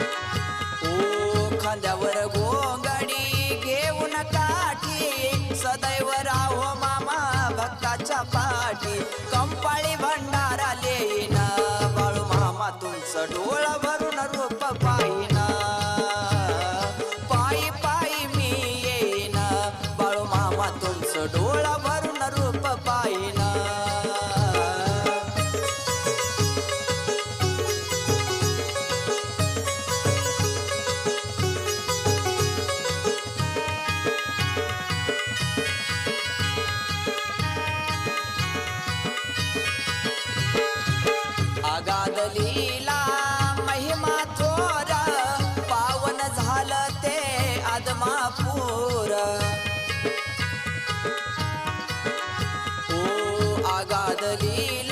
ओ खांद्यावर गोंगडी घेऊन काठी सदैव राहो मामा भक्ताच्या पाठी कंपाळी भंडारा लेईन बाळू मामा तुमचं डोळ भरून रूप पाहिन पायी पायी मी येईन बाळू मामा तुमचं डोळ भरून रूप पाहिन अगाध लीला महिमा थोर पावन झालं ते आदमापूर ओ अगाध लीला